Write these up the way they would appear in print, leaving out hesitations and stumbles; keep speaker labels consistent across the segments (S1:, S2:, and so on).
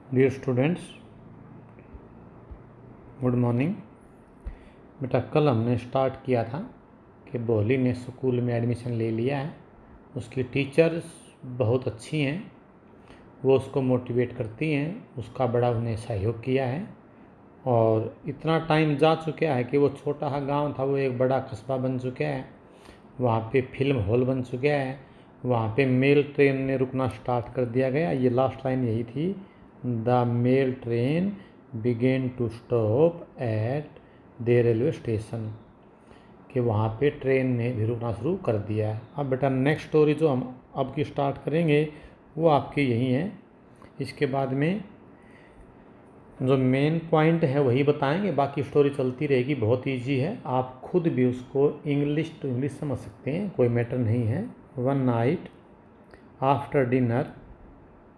S1: Dear students, good morning. बेटा, कल हमने स्टार्ट किया था कि बोली ने स्कूल में एडमिशन ले लिया है। उसकी टीचर्स बहुत अच्छी हैं, वो उसको मोटिवेट करती हैं, उसका बड़ा उन्हें सहयोग किया है। और इतना टाइम जा चुका है कि वो छोटा सा गांव था, वो एक बड़ा कस्बा बन चुका है। वहाँ पे फिल्म हॉल बन चुका है, वहाँ पे मेल ट्रेन ने रुकना स्टार्ट कर दिया गया। ये लास्ट लाइन यही थी, the mail train began to stop at the railway station, कि वहाँ पे ट्रेन ने भी रुकना शुरू कर दिया है। अब बेटा नेक्स्ट स्टोरी जो हम अब की स्टार्ट करेंगे वो आपकी यही है। इसके बाद में जो मेन पॉइंट है वही बताएंगे, बाकी स्टोरी चलती रहेगी। बहुत इजी है, आप खुद भी उसको इंग्लिश टू इंग्लिश समझ सकते हैं, कोई मैटर नहीं है। वन नाइट आफ्टर डिनर,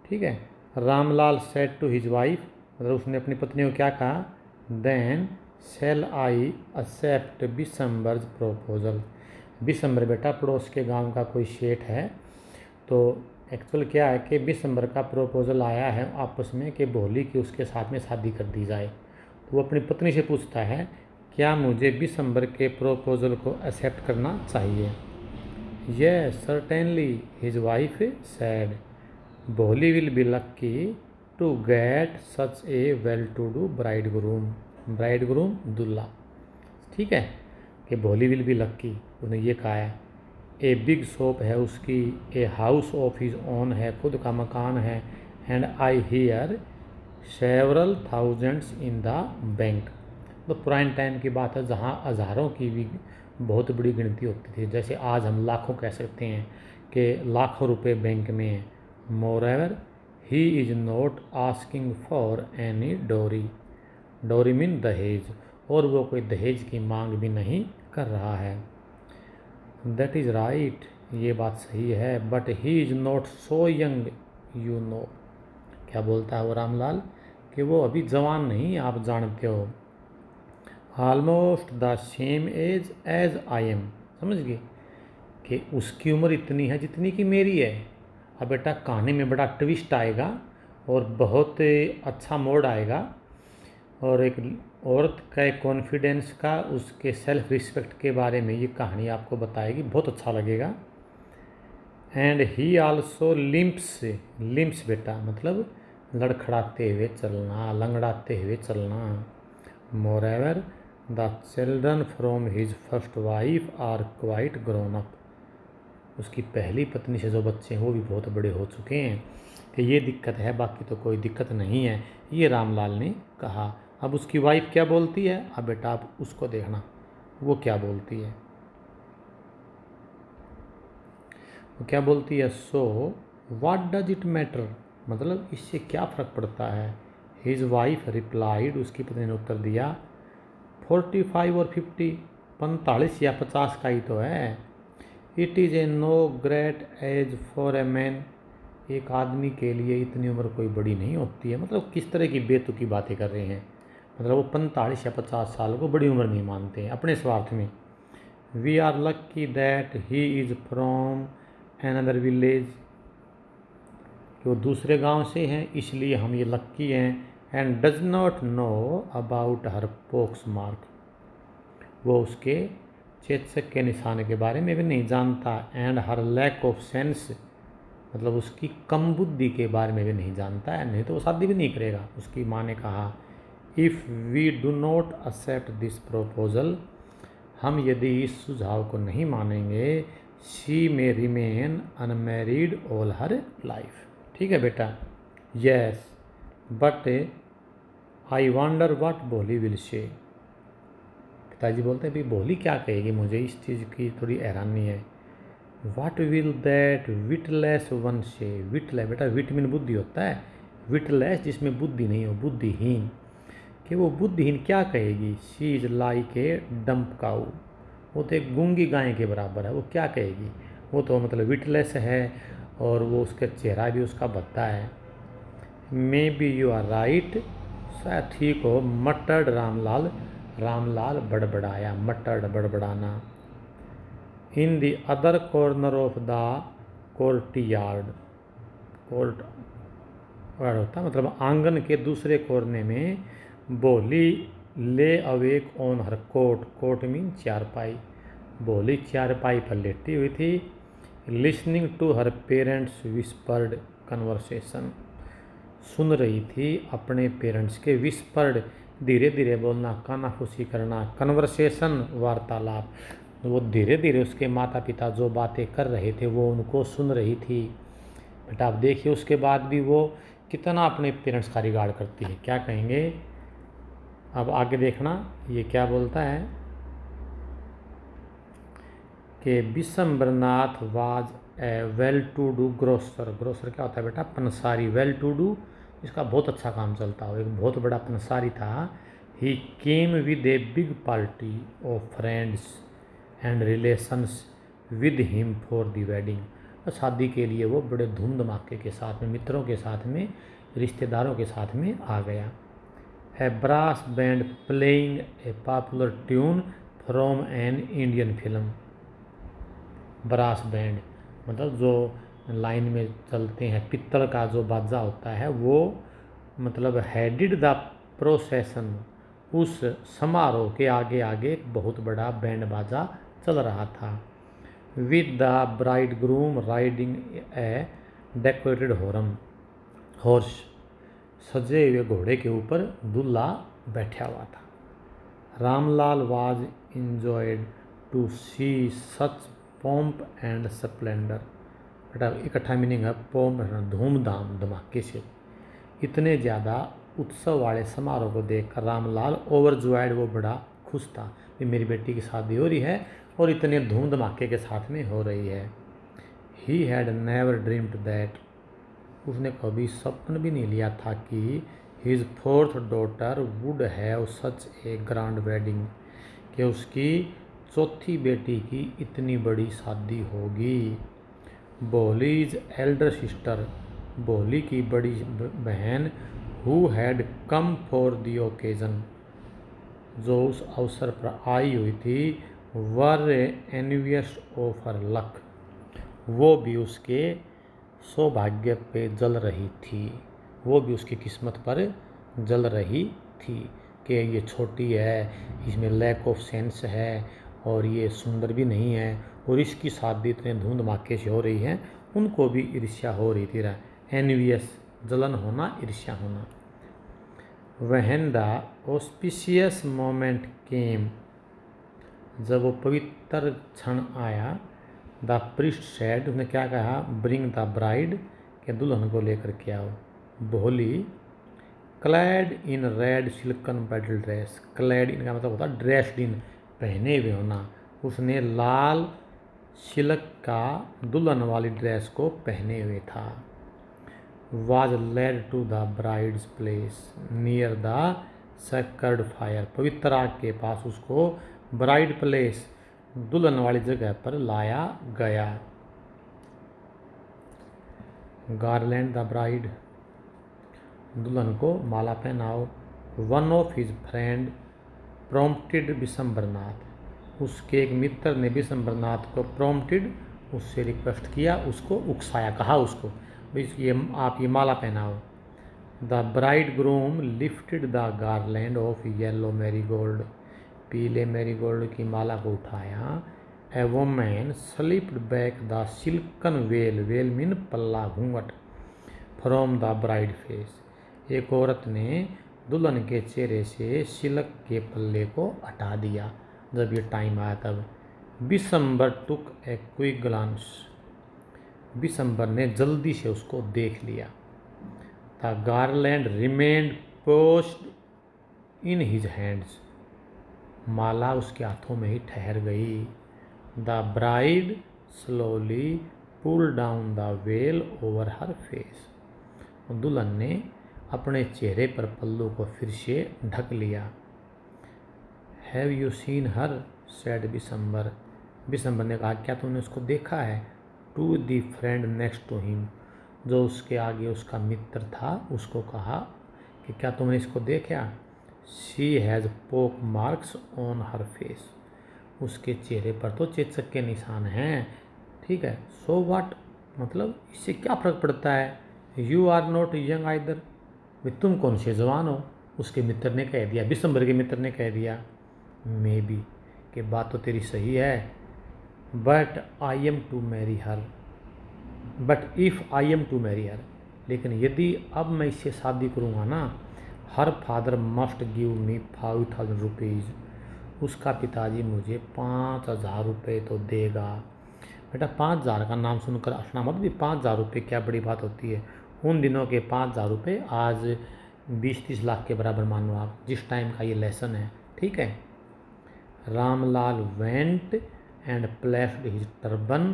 S1: ठीक है, Ramlal said to his wife, मतलब उसने अपनी पत्नी को क्या कहा, then shall I accept Bishamber proposal. Bishamber बेटा पड़ोस के गांव का कोई सेठ है। तो एक्चुअल क्या है कि बिशंबर का प्रपोजल आया है आपस में कि भोली की उसके साथ में शादी कर दी जाए। तो वो अपनी पत्नी से पूछता है, क्या मुझे बिशंबर के प्रपोजल को एक्सेप्ट करना चाहिए। Yes certainly, his wife said, Bholi will be lucky to get such a well to do bridegroom दूल्हा। ठीक है, कि भोली विल बी लक्की, उन्हें ये कहा है। ए बिग शॉप है उसकी, a house of his own है, खुद का मकान है। And I hear several thousands in the bank. तो पुराने टाइम की बात है जहाँ हज़ारों की भी बहुत बड़ी गिनती होती थी। जैसे आज हम लाखों कह सकते हैं कि लाखों रुपए बैंक में हैं। Moreover he is not asking for any डोरी, डोरी मीन दहेज, और वो कोई दहेज की मांग भी नहीं कर रहा है। दैट इज़ राइट, ये बात सही है। But he is not so young you know, क्या बोलता है वो रामलाल, कि वो अभी जवान नहीं, आप जानते हो। Almost the same age as I am, समझ गए, कि उसकी उम्र इतनी है जितनी कि मेरी है। अब बेटा कहानी में बड़ा ट्विस्ट आएगा और बहुत अच्छा मोड़ आएगा, और एक औरत का एक कॉन्फिडेंस का, उसके सेल्फ रिस्पेक्ट के बारे में ये कहानी आपको बताएगी, बहुत अच्छा लगेगा। एंड ही आल्सो लिम्प्स बेटा मतलब लड़खड़ाते हुए चलना, लंगड़ाते हुए चलना। Moreover the children from his first wife are quite grown up, उसकी पहली पत्नी से जो बच्चे हैं वो भी बहुत बड़े हो चुके हैं। कि ये दिक्कत है, बाकी तो कोई दिक्कत नहीं है, ये रामलाल ने कहा। अब उसकी वाइफ क्या बोलती है, अब बेटा आप उसको देखना वो क्या बोलती है। वो क्या बोलती है, so what does it matter, मतलब इससे क्या फ़र्क पड़ता है। हिज वाइफ रिप्लाइड, उसकी पत्नी ने उत्तर दिया, 45 और 50, 45 या 50 का ही तो है। It is a no great age for a man, एक आदमी के लिए इतनी उम्र कोई बड़ी नहीं होती है। मतलब किस तरह की बेतुकी बातें कर रहे हैं, मतलब वो 45 या 50 साल को बड़ी उम्र नहीं मानते हैं अपने स्वार्थ में। We are lucky that he is from another village, कि वो दूसरे गांव से हैं इसलिए हम ये लक्की हैं। And does not know about her pox mark, वो उसके चेचक के निशान के बारे में भी नहीं जानता। And her lack of sense, मतलब उसकी कम बुद्धि के बारे में भी नहीं जानता है, नहीं तो वो शादी भी नहीं करेगा। उसकी माँ ने कहा, if we do not accept this proposal, हम यदि इस सुझाव को नहीं मानेंगे, she may remain unmarried all her life. ठीक है बेटा, yes but I wonder what Bholi will say. पिताजी बोलते हैं भाई भोली क्या कहेगी, मुझे इस चीज़ की थोड़ी हैरानी है। What will that witless one से, विटले बेटा विट मीन बुद्धि होता है, विटलेस जिसमें बुद्धि नहीं हो, बुद्धिहीन, कि वो बुद्धिहीन क्या कहेगी। She is like a dumb cow, वो तो एक गूंगी गाय के बराबर है, वो क्या कहेगी। वो तो मतलब विटलेस है और वो उसका चेहरा भी उसका भद्दा है। Maybe you are right, शायद ठीक हो, मटर्ड रामलाल, रामलाल बड़बड़ाया, मटर्ड बड़बड़ाना। In the other corner of the courtyard, court word होता है, मतलब आंगन के दूसरे कोने में Bholi lay awake on her cot, cot mean चारपाई, भोली चारपाई पर लेटी हुई थी, listening to her parents whispered conversation, सुन रही थी अपने पेरेंट्स के विस्पर्ड, धीरे धीरे बोलना, कानाफूसी करना, कन्वर्सेशन वार्तालाप, वो धीरे धीरे उसके माता पिता जो बातें कर रहे थे वो उनको सुन रही थी। बेटा आप देखिए उसके बाद भी वो कितना अपने पेरेंट्स का रिगार्ड करती है, क्या कहेंगे अब आगे देखना। ये क्या बोलता है कि Bishambarnath was a well to do grocer, grocer क्या होता है बेटा, पंसारी, वेल टू डू इसका बहुत अच्छा काम चलता हो, एक बहुत बड़ा पंसारी था। He came with a big party of friends and relations with him for the wedding, शादी के लिए वो बड़े धूम धमाके के साथ में, मित्रों के साथ में, रिश्तेदारों के साथ में आ गया। A brass band playing a popular tune from an Indian film, brass band मतलब जो लाइन में चलते हैं, पित्तल का जो बाजा होता है वो, मतलब हेडिड द प्रोसेसन, उस समारोह के आगे आगे एक बहुत बड़ा बैंड बाजा चल रहा था। With the bridegroom riding a decorated horse, सजे हुए घोड़े के ऊपर दूल्हा बैठा हुआ था। Ramlal was enjoyed to see such pomp and splendour, बेटा इकट्ठा मीनिंग है पोम्प, धूमधाम धमाके से, इतने ज़्यादा उत्सव वाले समारोह को देखकर रामलाल ओवरजॉयड, वो बड़ा खुश था कि मेरी बेटी की शादी हो रही है और इतने धूम धमाके के साथ में हो रही है। He had never dreamed that, उसने कभी स्वप्न भी नहीं लिया था कि his fourth daughter would have such A grand wedding, कि उसकी चौथी बेटी की इतनी बड़ी शादी होगी। बोलीज एल्डर सिस्टर, बोली की बड़ी बहन, who had come for the occasion, जो उस अवसर पर आई हुई थी, वर एनवियस ऑफ हर लक, वो भी उसके सौभाग्य पे जल रही थी, वो भी उसकी किस्मत पर जल रही थी कि ये छोटी है, इसमें लैक ऑफ सेंस है और ये सुंदर भी नहीं है और इसकी शादी इतने धूम धमाके से हो रही है, उनको भी ईर्ष्या हो रही थी। एनवियस जलन होना, ईर्ष्या होना। व्हेन द ऑस्पिशियस मोमेंट केम, जब वो पवित्र क्षण आया, द प्रिस्ट सेड, उसने क्या कहा, ब्रिंग द ब्राइड, के दुल्हन को लेकर के आओ। बोली clad in red silken bridal dress, clad इनका मतलब होता है ड्रेस्ड इन, पहने हुए होना, उसने लाल सिल्क का दुल्हन वाली ड्रेस को पहने हुए था। Was led to the bride's place near the sacred fire, पवित्र आग के पास उसको ब्राइड प्लेस, दुल्हन वाली जगह पर लाया गया। गार्लैंड द ब्राइड, दुल्हन को माला पहनाओ। One of his friend prompted Bishambarnath, उसके एक मित्र ने विशंबरनाथ को प्रॉम्प्टेड, उससे रिक्वेस्ट किया, उसको उकसाया, कहा उसको ये आप ये माला पहनाओ। The bridegroom lifted the garland of yellow marigold, पीले मैरीगोल्ड की माला को उठाया। A woman slipped back the silken veil, veil mean पल्ला घूंघट, फ्रॉम द ब्राइड फेस, एक औरत ने दुल्हन के चेहरे से सिल्क के पल्ले को हटा दिया जब ये टाइम आया तब। Bishambar took a quick glance, Bishambar ने जल्दी से उसको देख लिया। The garland remained poised in his hands, माला उसके हाथों में ही ठहर गई। The bride slowly pull down the veil over her face, दुल्हन ने अपने चेहरे पर पल्लू को फिर से ढक लिया। Have you seen her, said Vishamber, Vishamber ने कहा क्या तुमने उसको देखा है। To the friend next to him, जो उसके आगे उसका मित्र था, उसको कहा कि क्या तुमने इसको देखा। शी हैज़ पोक मार्क्स ऑन हर फेस, उसके चेहरे पर तो चेचक के निशान हैं, ठीक है। सो व्हाट, मतलब इससे क्या फ़र्क पड़ता है, you are not young either, भाई तुम कौन से जवान हो, उसके मित्र ने कह दिया, बिशंबर के मित्र ने कह दिया। मे बी, कि बात तो तेरी सही है, but I am to marry her, but if I am to marry her, लेकिन यदि अब मैं इससे शादी करूँगा ना, her father must give me 5000 rupees, उसका पिताजी मुझे 5000 रुपये तो देगा। बेटा 5000 का नाम सुनकर हंसना मत, भी 5000 रुपये क्या बड़ी बात होती है। उन दिनों के 5000 रुपये आज 20-30 लाख के बराबर मानो आप, जिस टाइम का ये लेसन है, ठीक है। Ramlal went and placed his turban,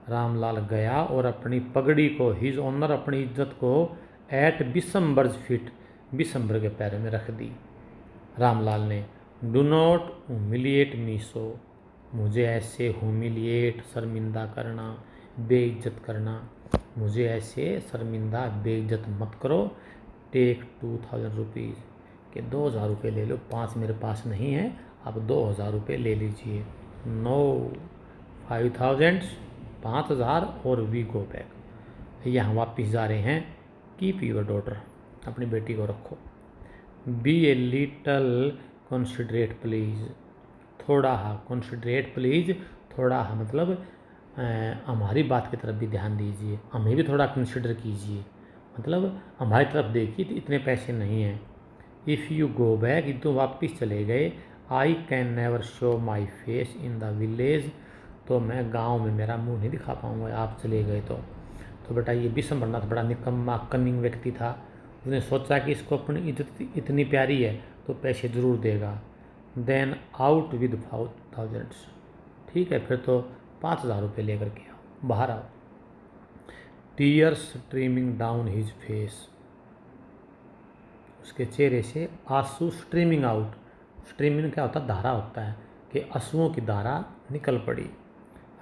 S1: Ramlal गया और अपनी पगड़ी को, हिज ऑनर अपनी इज्जत को, एट बिशंबर्स फीट, बिशंबर के पैरों में रख दी। रामलाल ने, डू नॉट हुमिलिएट मी सो, मुझे ऐसे हुमिलिएट, शर्मिंदा करना, बेइज्जत करना, मुझे ऐसे शर्मिंदा बेइज्जत मत करो। टेक 2000 रुपीज़, के 2000 रुपये ले लो, 5 मेरे पास नहीं है, आप 2000 रुपये ले लीजिए। नो 5000, 5000 और वी गो बैक, यहाँ वापिस जा रहे हैं। कीप योर डॉटर, अपनी बेटी को रखो। Be a little considerate please, थोड़ा हा कंसिडरेट प्लीज़, थोड़ा हा मतलब हमारी बात की तरफ भी ध्यान दीजिए, हमें भी थोड़ा कंसिडर कीजिए, मतलब हमारी तरफ देखिए तो इतने पैसे नहीं हैं। इफ़ यू गो बैक, यदि तुम वापस चले गए, I can never show my face in the village, तो मैं गांव में मेरा मुंह नहीं दिखा पाऊंगा आप चले गए तो बेटा ये बिशंबरनाथ बड़ा निकम्मा कनिंग व्यक्ति था, उसने सोचा कि इसको अपनी इज्जत इतनी प्यारी है तो पैसे ज़रूर देगा। देन आउट विद 5000, ठीक है फिर तो 5000 रुपये लेकर के आओ, बाहर आओ। Tears streaming down his face, उसके चेहरे से आंसू स्ट्रीमिंग आउट, स्ट्रीमिंग क्या होता है, धारा होता है, कि आंसुओं की धारा निकल पड़ी।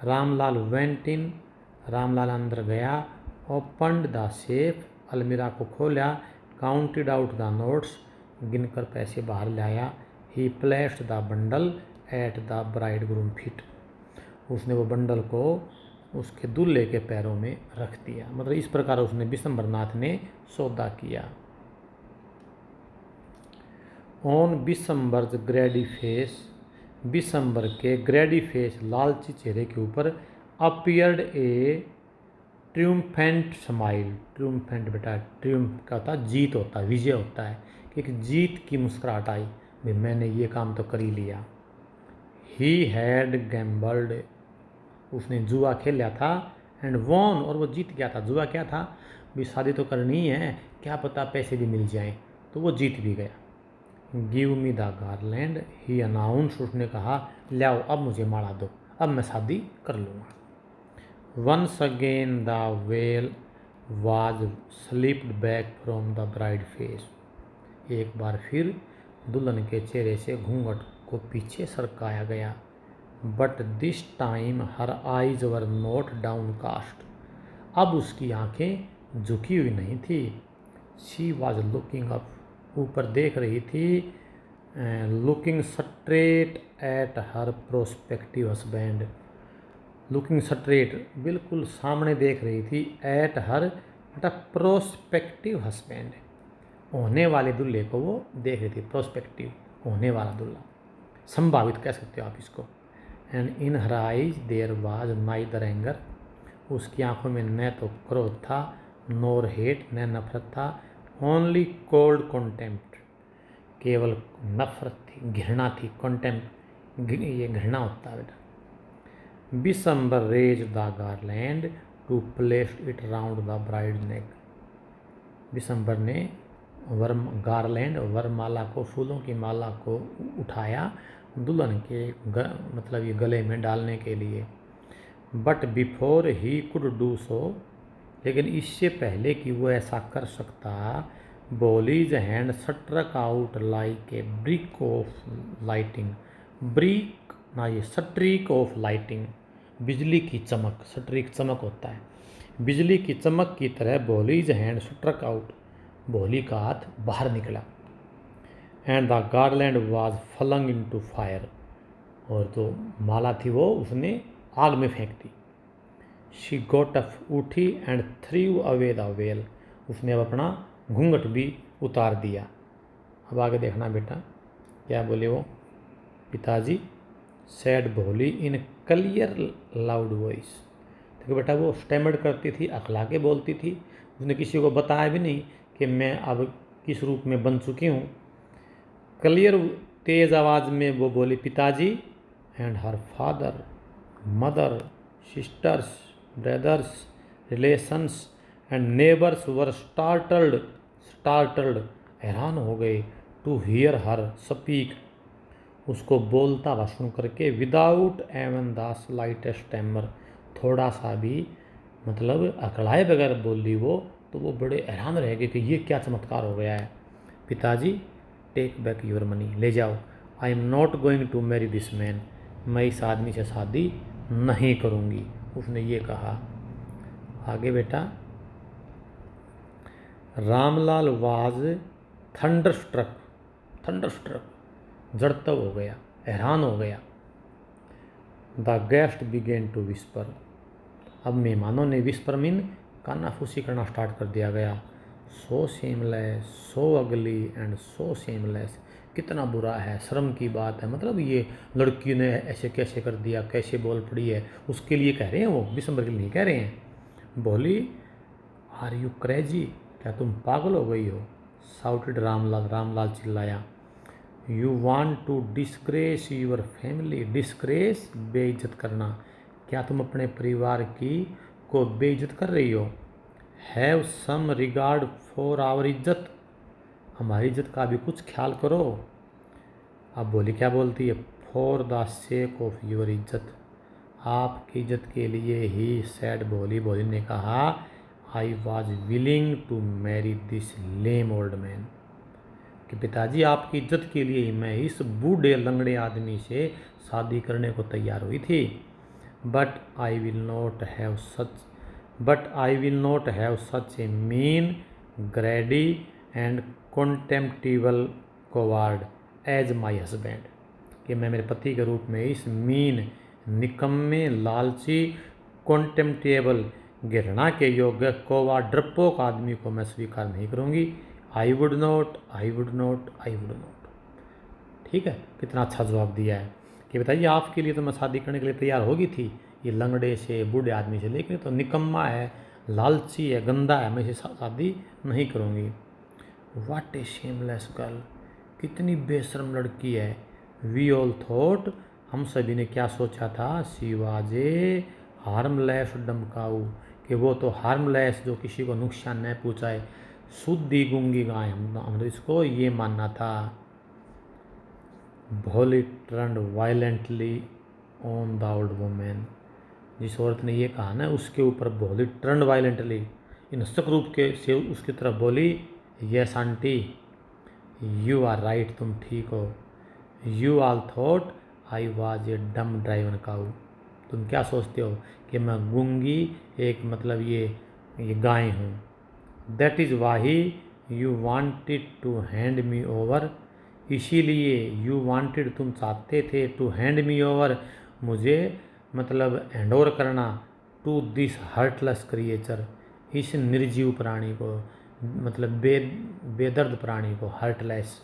S1: रामलाल वेंट इन, रामलाल अंदर गया। ओपनड द सेफ, अलमीरा को खोला। काउंटेड आउट द नोट्स, गिनकर पैसे बाहर लाया। ही placed the bundle at the bride groom feet, उसने वो बंडल को उसके दूल्हे के पैरों में रख दिया। मतलब इस प्रकार उसने बिशंबरनाथ ने सौदा किया। ऑन बिशंबर्स ग्रेडी फेस, बिशंबर के ग्रेडी फेस, लालची चेहरे के ऊपर, अपीयर्ड ए ट्रिumphant स्माइल, ट्रिumphant बेटा ट्रिumph का होता है जीत होता है, विजय होता है, कि एक जीत की मुस्कुराहट आई, भाई मैंने ये काम तो कर ही लिया। ही हैड गैम्बल्ड, उसने जुआ खेल लिया था, एंड वॉन, और वो जीत गया था। जुआ क्या था, भी शादी तो करनी है, क्या पता पैसे भी मिल जाएं, तो वो जीत भी गया। Give me the garland, he announce, उसने कहा लाओ अब मुझे माला दो, अब मैं शादी कर लूँगा। Once again the veil was slipped back from the bride face, एक बार फिर दुल्हन के चेहरे से घूंघट को पीछे सरकाया गया। But this time her eyes were not downcast, अब उसकी आंखें झुकी हुई नहीं थी। शी वॉज लुकिंग अप, ऊपर देख रही थी। Looking straight at her prospective husband, looking straight बिल्कुल सामने देख रही थी। एट हर बेटा प्रोस्पेक्टिव हस्बैंड, होने वाले दूल्हे को वो देख रही थी। प्रोस्पेक्टिव होने वाला दूल्हा, संभावित कह सकते हो आप इसको। And in her eyes there was neither anger, उसकी आंखों में न तो क्रोध था, नोर हेट, न नफरत था। ओनली कोल्ड कॉन्टेम्प्ट, केवल नफरत थी, घृणा थी। कॉन्टेम्प्ट ये घृणा होता है बेटा। Bishambar raised the garland to place it round the bride neck, Bishambar ने गारलैंड वरमाला को, फूलों की माला को उठाया दुल्हन के मतलब ये गले में डालने के लिए। But before he could do so, लेकिन इससे पहले कि वो ऐसा कर सकता, Bholi's hand struck out like a brick of lighting, brick ना ये स्ट्रीक ऑफ लाइटिंग, बिजली की चमक, स्ट्रीक चमक होता है, बिजली की चमक की तरह Bholi's hand struck out, Bholi का हाथ बाहर निकला। And the garland was flung into fire, और तो माला थी वो उसने आग में फेंक दी। शी गॉट अप, उठी, and threw away the veil, उसने अब अपना घूंघट भी उतार दिया। अब आगे देखना बेटा क्या बोले वो। पिताजी सैड भोली इन क्लियर लाउड वॉइस। देखो बेटा वो स्टैमर्ड करती थी, अकला के बोलती थी, उसने किसी को बताया भी नहीं कि मैं अब किस रूप में बन चुकी हूँ। क्लियर तेज आवाज़ में वो बोली, पिताजी and her father mother sisters brothers relations and neighbours were startled हैरान हो गए टू हियर हर स्पीक, उसको बोलता हुआ सुन करके, without even the slightest tremor, थोड़ा सा भी मतलब अकड़ाए बगैर बोल ली वो, तो वो बड़े हैरान रह गए कि ये क्या चमत्कार हो गया है। पिताजी टेक बैक योर मनी, ले जाओ, I am not going to marry this man, मैं इस आदमी से शादी नहीं करूँगी, उसने ये कहा। आगे बेटा रामलाल वाज थंडरस्ट्रक जड़तब हो गया, हैरान हो गया। The guest began to whisper, अब मेहमानों ने विस्पर मीन कानाफूसी करना स्टार्ट कर दिया गया। सो शेमलेस सो अगली एंड सो शेमलेस, कितना बुरा है, शर्म की बात है, मतलब ये लड़की ने ऐसे कैसे कर दिया, कैसे बोल पड़ी है, उसके लिए कह रहे हैं वो, विस्पर के लिए नहीं कह रहे हैं। बोली आर यू क्रेजी, क्या तुम पागल हो गई हो। साउटेड रामलाल चिल्लाया। You want to disgrace your family, disgrace बेइज्जत करना, क्या तुम अपने परिवार की को बेइज्जत कर रही हो। Have some regard for our izzat, हमारी इज्जत का भी कुछ ख्याल करो। अब बोली क्या बोलती है, for the sake of your इज्जत, आपकी इज्जत के लिए ही, सैड बोली ने कहा, I was willing to marry this lame old man, कि पिताजी आपकी इज्जत के लिए ही मैं इस बूढ़े लंगड़े आदमी से शादी करने को तैयार हुई थी। But I will not have such a mean greedy and contemptible coward as my husband, कि मैं मेरे पति के रूप में इस मीन निकम्मे लालची कॉन्टेम्प्टेबल घृणा के योग्य कोवार्ड डरपोक आदमी को मैं स्वीकार नहीं करूँगी। I would not. ठीक है, कितना अच्छा जवाब दिया है कि बताइए आपके लिए तो मैं शादी करने के लिए तैयार होगी थी, ये लंगड़े से बूढ़े आदमी से, लेकिन तो निकम्मा है, लालची है, गंदा है, मैं इसे शादी नहीं करूँगी। व्हाट ए शेमलेस गर्ल, कितनी बेशर्म लड़की है। वी ऑल थॉट, हम सभी ने क्या सोचा था, शी वाज ए हार्मलेस डमकाऊ, कि वो तो हार्मलेस, जो किसी को नुकसान न पहुँचाए, शुद्धि गूंगी गाय, हम इसको ये मानना था। भोली turned violently on the old women, जिस औरत ने ये कहा ना उसके ऊपर भोली टर्न्ड वायलेंटली, हिंसक रूप के से उसकी तरफ बोली, yes aunty you are right, तुम ठीक हो। You all thought I was a dumb driven काऊ, तुम क्या सोचते हो कि मैं गूंगी एक मतलब ये गाय हूँ। That is why you wanted to hand me over, इसीलिए यू वांटेड, तुम चाहते थे, टू हैंड मी ओवर, मुझे मतलब हैंड ओवर करना, टू दिस हार्टलेस क्रिएचर, इस निर्जीव प्राणी को, मतलब बेदर्द प्राणी को, हार्टलेस।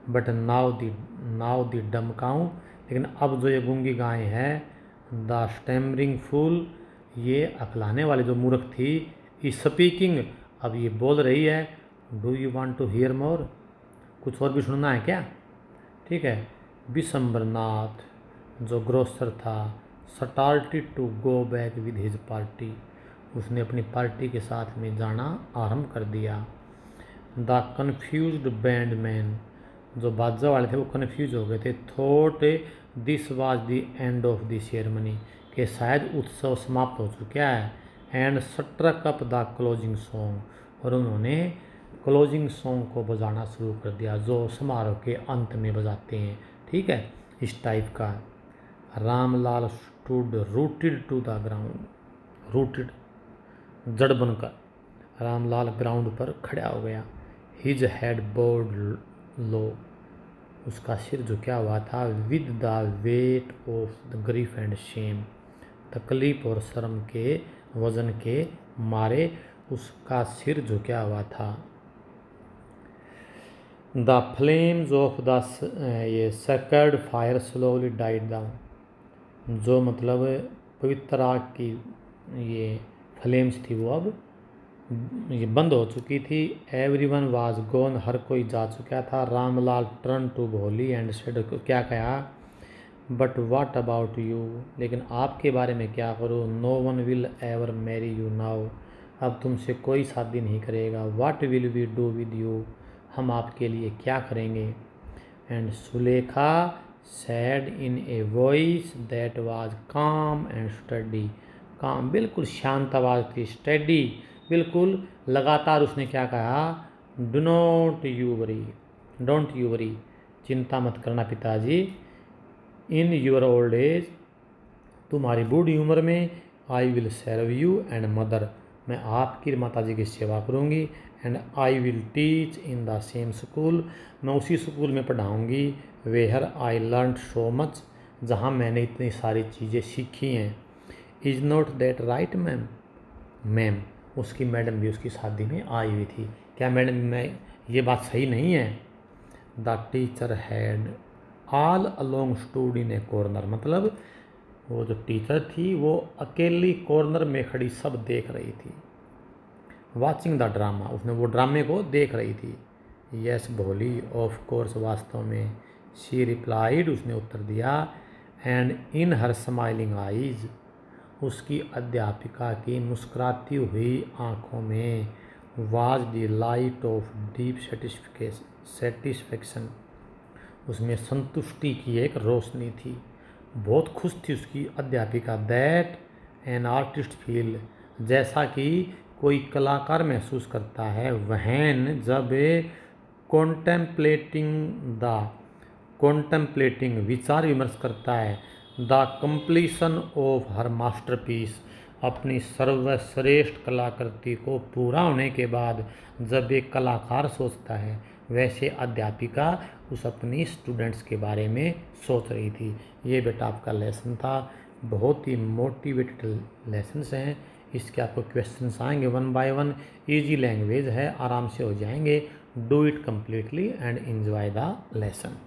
S1: बट नाउ दी डम काऊ, लेकिन अब जो ये गूंगी गाय है, द स्टैमरिंग फूल, ये अकलाने वाली जो मूर्ख थी, इज स्पीकिंग, अब ये बोल रही है। Do you want to hear more, कुछ और भी सुनना है क्या। ठीक है। विशंबरनाथ जो ग्रोसर था, started to go back with his party, उसने अपनी पार्टी के साथ में जाना आरंभ कर दिया। द कन्फ्यूज्ड बैंडमैन, जो बाजा वाले थे वो कन्फ्यूज हो गए थे, thought this was the end of the ceremony, कि शायद उत्सव समाप्त हो चुका है। And struck up the closing song, और उन्होंने क्लोजिंग सॉन्ग को बजाना शुरू कर दिया, जो समारोह के अंत में बजाते हैं। ठीक है, इस टाइप का। Ramlal stood rooted to the ground, rooted जड़ बनकर रामलाल ग्राउंड पर खड़ा हो गया। हिज हेड बोर्ड लो, उसका सिर झुका हुआ था, with the weight of the grief and Shem, तकलीफ और शर्म के वजन के मारे उसका सिर झुका हुआ था। द फ्लेम्स ऑफ द ये sacred fire slowly died down, जो मतलब पवित्र आग की ये फ्लेम्स थी वो अब ये बंद हो चुकी थी। एवरीवन वाज गॉन, हर कोई जा चुका था। रामलाल टर्न टू भोली एंड सेड, क्या कहा, बट वाट अबाउट यू, लेकिन आपके बारे में क्या करूँ। No one will ever marry you now, अब तुमसे कोई शादी नहीं करेगा। What will we do with you, हम आपके लिए क्या करेंगे। And Sulekha said in a voice that was calm and steady, calm बिल्कुल शांत आवाज़ थी, स्टडी बिल्कुल लगातार उसने क्या कहा, do not you worry, don't you worry, चिंता मत करना पिताजी। इन योर ओल्ड एज, तुम्हारी बूढ़ी उम्र में, I will serve you and mother, मैं आपकी माता जी की सेवा करूँगी। And I will teach in the same school, मैं उसी स्कूल में पढ़ाऊँगी। Where I learn so much, जहाँ मैंने इतनी सारी चीज़ें सीखी हैं। Is not that right ma'am, ma'am उसकी मैडम भी उसकी शादी में आई हुई थी। क्या मैडम में ये बात सही नहीं है। The teacher had all along stood in A corner, मतलब वो जो टीचर थी वो अकेली कॉर्नर में खड़ी सब देख रही थी। वॉचिंग द ड्रामा, उसने वो ड्रामे को देख रही थी। यस भोली, ऑफ कोर्स, वास्तव में। शी रिप्लाइड, उसने उत्तर दिया। And in her smiling eyes, उसकी अध्यापिका की मुस्कुराती हुई आँखों में was the light of deep satisfaction, उसमें संतुष्टि की एक रोशनी थी। बहुत खुश थी उसकी अध्यापिका। दैट एन आर्टिस्ट फील, जैसा कि कोई कलाकार महसूस करता है। वहन, जब कॉन्टेम्पलेटिंग विचार विमर्श करता है। The completion of her masterpiece, अपनी सर्वश्रेष्ठ कलाकृति को पूरा होने के बाद जब एक कलाकार सोचता है, वैसे अध्यापिका उस अपनी स्टूडेंट्स के बारे में सोच रही थी। ये बेटा आपका लेसन था, बहुत ही मोटिवेटेड लेसन्स हैं। इसके आपको क्वेश्चंस आएंगे 1 बाय 1, ईजी लैंग्वेज है, आराम से हो जाएंगे। Do it completely and enjoy the lesson.